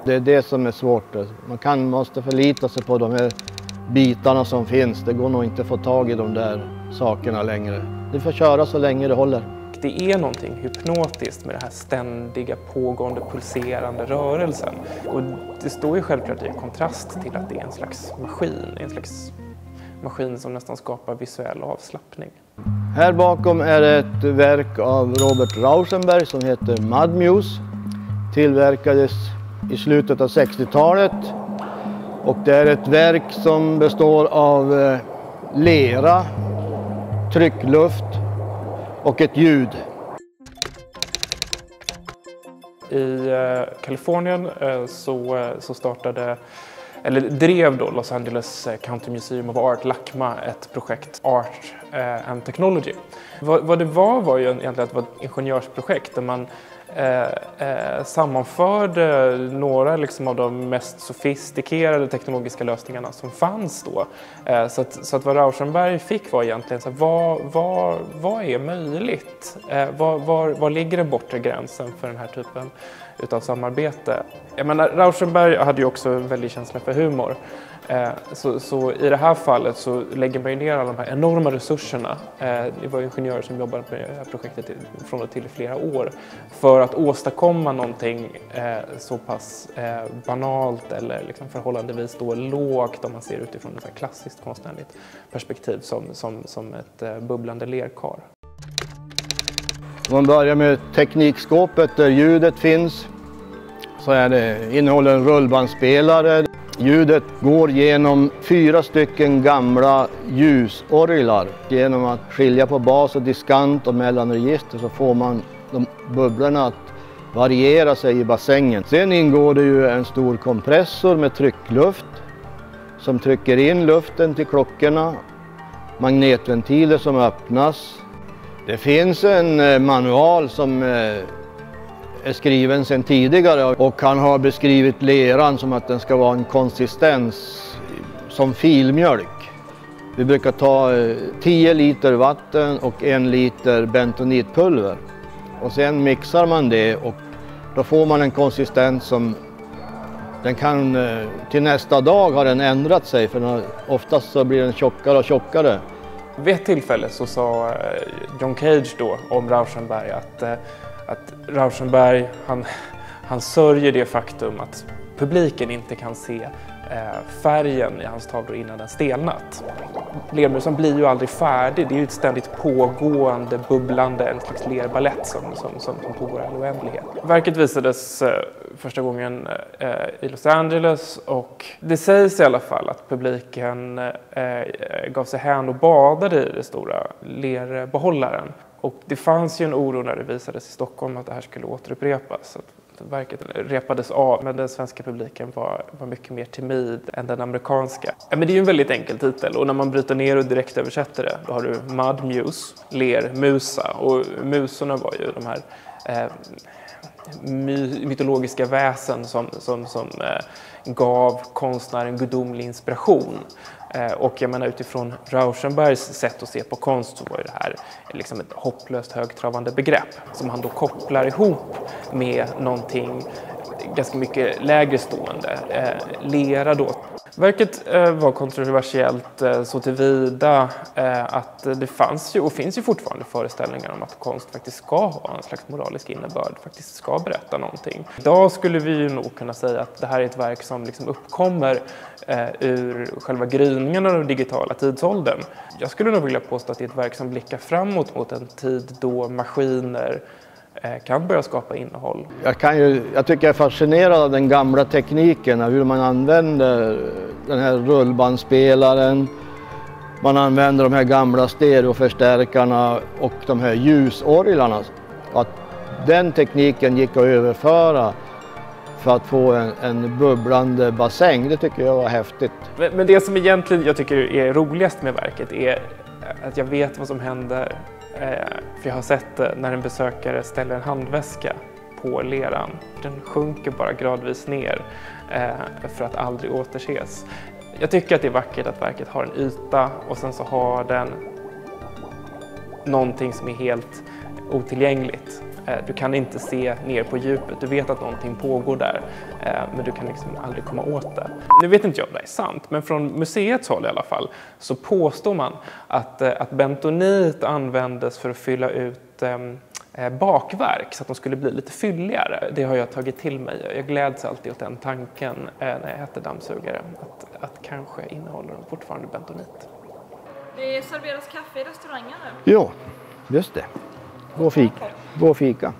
Det är det som är svårt. Man måste förlita sig på de här bitarna som finns. Det går nog inte att få tag i de där sakerna längre. Du får köra så länge det håller. Det är någonting hypnotiskt med den här ständiga pågående pulserande rörelsen. Och det står ju självklart i kontrast till att det är en slags maskin som nästan skapar visuell avslappning. Här bakom är ett verk av Robert Rauschenberg som heter Mudmuse. Tillverkades i slutet av 60-talet. Och det är ett verk som består av lera, tryckluft och ett ljud. I Kalifornien så drev då Los Angeles County Museum of Art, LACMA, ett projekt Art and Technology. Vad det var ju egentligen att det var ett ingenjörsprojekt där man sammanförde några liksom av de mest sofistikerade teknologiska lösningarna som fanns då. Så att vad Rauschenberg fick var egentligen så vad är möjligt? Var ligger den bortre gränsen för den här typen utav samarbete? Jag menar, Rauschenberg hade ju också en väldig känsla för humor. Så i det här fallet så lägger man ju ner alla de här enorma resurserna. Det var ingenjörer som jobbade på det här projektet från och till flera år för att åstadkomma någonting så pass banalt eller liksom förhållandevis då lågt om man ser utifrån ett klassiskt konstnärligt perspektiv som ett bubblande lerkar. Om man börjar med teknikskåpet där ljudet finns så innehåller en rullbandspelare. Ljudet går genom 4 stycken gamla ljusorglar. Genom att skilja på bas och diskant och mellanregister så får man de bubblorna att variera sig i bassängen. Sen ingår det ju en stor kompressor med tryckluft som trycker in luften till klockorna. Magnetventiler som öppnas. Det finns en manual som är skriven sedan tidigare och han har beskrivit leran som att den ska vara en konsistens som filmjölk. Vi brukar ta 10 liter vatten och 1 liter bentonitpulver och sen mixar man det och då får man en konsistens som den kan till nästa dag har den ändrat sig för oftast så blir den tjockare och tjockare. Vid ett tillfälle så sa John Cage då om Rauschenberg att Rauschenberg han sörjer det faktum att publiken inte kan se färgen i hans tavlor innan den stelnat. Lermusen blir ju aldrig färdig, det är ju ett ständigt pågående, bubblande, en slags lerballett som pågår i all oändlighet. Verket visades första gången i Los Angeles och det sägs i alla fall att publiken gav sig hän och badade i den stora lerbehållaren. Och det fanns ju en oro när det visades i Stockholm att det här skulle återupprepas. Att verket repades av, men den svenska publiken var mycket mer timid än den amerikanska. Men det är ju en väldigt enkel titel och när man bryter ner och direkt översätter det, då har du Mudmuse, lermusa. Och musorna var ju de här mytologiska väsen som gav konstnären gudomlig inspiration. Och jag menar utifrån Rauschenbergs sätt att se på konst så var det här liksom ett hopplöst högtravande begrepp som han då kopplar ihop med någonting ganska mycket lägre stående, lera då. Verket var kontroversiellt så tillvida att det fanns ju och finns ju fortfarande föreställningar om att konst faktiskt ska ha en slags moralisk innebörd, faktiskt ska berätta någonting. Idag skulle vi ju nog kunna säga att det här är ett verk som liksom uppkommer ur själva gryningen av den digitala tidsåldern. Jag skulle nog vilja påstå att det är ett verk som blickar framåt mot en tid då maskiner kan börja skapa innehåll. Jag tycker jag är fascinerad av den gamla tekniken, hur man använder den här rullbandspelaren. Man använder de här gamla stereoförstärkarna och de här ljusorglarna. Att den tekniken gick att överföra för att få en bubblande bassäng, det tycker jag var häftigt. Men det som egentligen jag tycker är roligast med verket är att jag vet vad som händer. För jag har sett när en besökare ställer en handväska på leran. Den sjunker bara gradvis ner för att aldrig återses. Jag tycker att det är vackert att verket har en yta och sen så har den någonting som är helt otillgängligt. Du kan inte se ner på djupet, du vet att någonting pågår där, men du kan liksom aldrig komma åt det. Nu vet inte jag om det är sant, men från museets håll i alla fall så påstår man att bentonit användes för att fylla ut bakverk så att de skulle bli lite fylligare. Det har jag tagit till mig. Jag gläds alltid åt den tanken när jag äter dammsugare, att kanske innehåller de fortfarande bentonit. Det serveras kaffe i restaurangen nu. Ja, just det. Gå och fika.